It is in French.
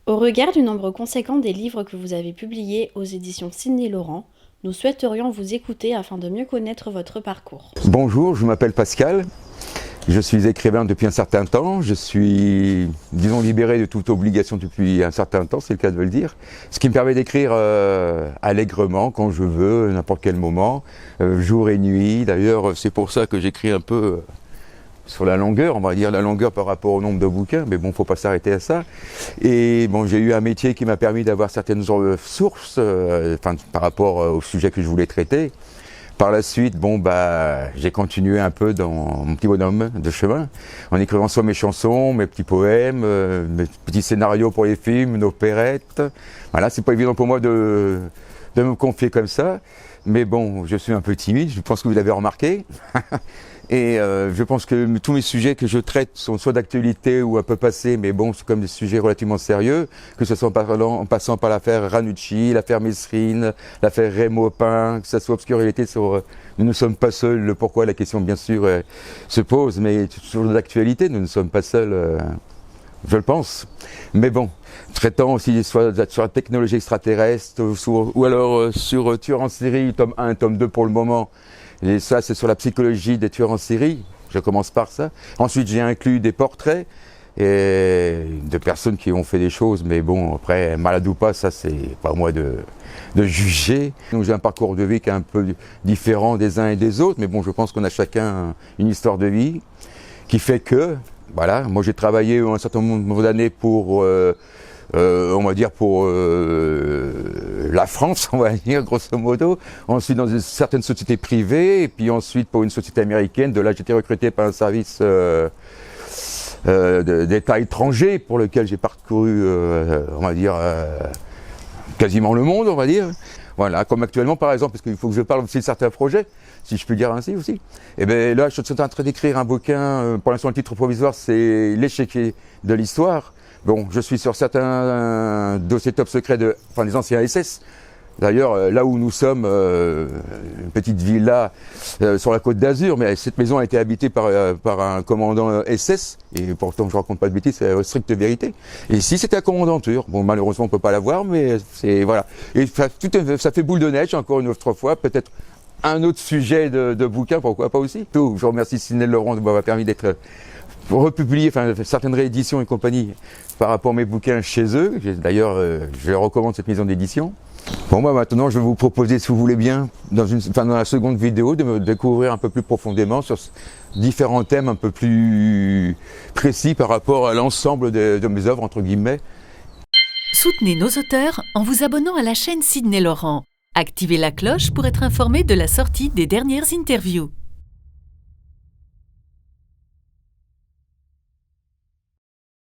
Au regard du nombre conséquent des livres que vous avez publiés aux éditions Sidney Laurent, nous souhaiterions vous écouter afin de mieux connaître votre parcours. Bonjour, je m'appelle Pascal, je suis écrivain depuis un certain temps, je suis, disons, libéré de toute obligation depuis un certain temps, c'est le cas de le dire, ce qui me permet d'écrire allègrement, quand je veux, n'importe quel moment, jour et nuit. D'ailleurs, c'est pour ça que j'écris un peu sur la longueur, on va dire la longueur par rapport au nombre de bouquins, mais bon, faut pas s'arrêter à ça. Et bon, j'ai eu un métier qui m'a permis d'avoir certaines sources, par rapport au sujet que je voulais traiter. Par la suite, bon, j'ai continué un peu dans mon petit bonhomme de chemin, en écrivant soit mes chansons, mes petits poèmes, mes petits scénarios pour les films, une opérette. Voilà, c'est pas évident pour moi de me confier comme ça, mais bon, je suis un peu timide, je pense que vous l'avez remarqué. Et je pense que tous mes sujets que je traite sont soit d'actualité ou un peu passés, mais bon, c'est comme des sujets relativement sérieux, que ce soit en passant par l'affaire Ranucci, l'affaire Mesrine, l'affaire Raymond Opin, que ce soit obscurité sur nous ne sommes pas seuls, le pourquoi, la question bien sûr se pose, mais sur l'actualité, nous ne sommes pas seuls, je le pense. Mais bon, traitant aussi soit sur la technologie extraterrestre, ou alors sur tueur en série, tome 1, tome 2 pour le moment. Et ça, c'est sur la psychologie des tueurs en série. Je commence par ça. Ensuite, j'ai inclus des portraits de personnes qui ont fait des choses, mais bon, après, malade ou pas, ça, c'est pas à moi de juger. Donc, j'ai un parcours de vie qui est un peu différent des uns et des autres, mais bon, je pense qu'on a chacun une histoire de vie qui fait que, voilà, moi j'ai travaillé un certain nombre d'années pour on va dire pour la France, on va dire grosso modo. Ensuite dans certaines sociétés privées, et puis ensuite pour une société américaine. De là j'ai été recruté par un service d'État étranger pour lequel j'ai parcouru, on va dire, quasiment le monde, on va dire. Voilà, comme actuellement par exemple, parce qu'il faut que je parle aussi de certains projets, si je puis dire ainsi aussi. Et bien là, je suis en train d'écrire un bouquin, pour l'instant le titre provisoire c'est L'échiquier de l'histoire. Bon, je suis sur certains dossiers top secrets des anciens SS. D'ailleurs, là où nous sommes, une petite villa sur la côte d'Azur, mais cette maison a été habitée par un commandant SS, et pourtant je raconte pas de bêtises, c'est la stricte vérité. Et ici c'était la commandanture. Bon, malheureusement on peut pas la voir, mais c'est voilà. Et ça fait boule de neige encore une autre fois, peut-être un autre sujet de bouquin, pourquoi pas aussi. Tout. Je remercie Sidney Laurent de m'avoir permis d'être republier, certaines rééditions et compagnie par rapport à mes bouquins chez eux. D'ailleurs, je recommande cette maison d'édition. Bon, maintenant, je vais vous proposer, si vous voulez bien, dans la seconde vidéo, de me découvrir un peu plus profondément sur différents thèmes un peu plus précis par rapport à l'ensemble de mes œuvres, entre guillemets. Soutenez nos auteurs en vous abonnant à la chaîne Sidney Laurent. Activez la cloche pour être informé de la sortie des dernières interviews.